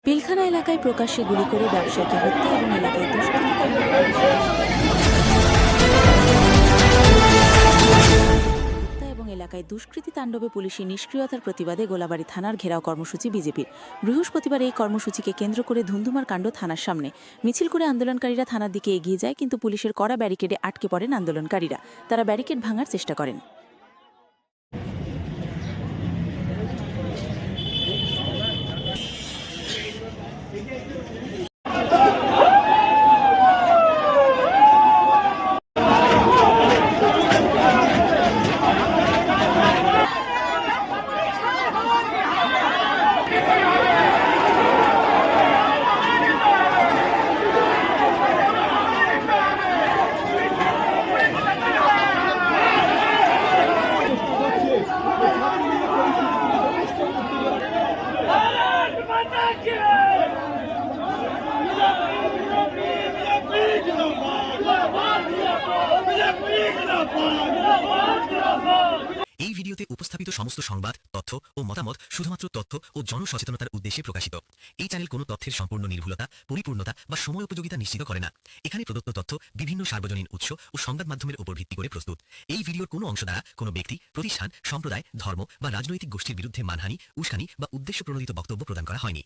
পিলখানা এলাকায় প্রকাশ্যে গুলি করে ব্যবসায়ীকে হত্যা এবং এলাকায় দুষ্কৃতী তাণ্ডবে পুলিশের নিষ্ক্রিয়তার প্রতিবাদে গোলাবাড়ী থানার ঘেরাও কর্মসূচি বিজেপির। বৃহস্পতিবার এই কর্মসূচিকে কেন্দ্র করে ধুন্ধুমার কাণ্ড থানার সামনে। মিছিল করে আন্দোলনকারীরা থানার দিকে এগিয়ে যায়, কিন্তু পুলিশের কড়া ব্যারিকেডে আটকে পড়েন আন্দোলনকারীরা। তারা ব্যারিকেড ভাঙার চেষ্টা করেন। এই ভিডিওতে উপস্থাপিত সমস্ত সংবাদ, তথ্য ও মতামত শুধুমাত্র তথ্য ও জনসচেতনতার উদ্দেশ্যে প্রকাশিত। এই চ্যানেল কোনো তথ্যের সম্পূর্ণ নির্ভুলতা, পরিপূর্ণতা বা সময় উপযোগিতা নিশ্চিত করে না। এখানে প্রদত্ত তথ্য বিভিন্ন সার্বজনীন উৎস ও সংবাদ মাধ্যমের উপর ভিত্তি করে প্রস্তুত। এই ভিডিওর কোনো অংশ দ্বারা কোনো ব্যক্তি, প্রতিষ্ঠান, সম্প্রদায়, ধর্ম বা রাজনৈতিক গোষ্ঠীর বিরুদ্ধে মানহানি, উস্কানি বা উদ্দেশ্য প্রণোদিত বক্তব্য প্রদান করা হয়নি।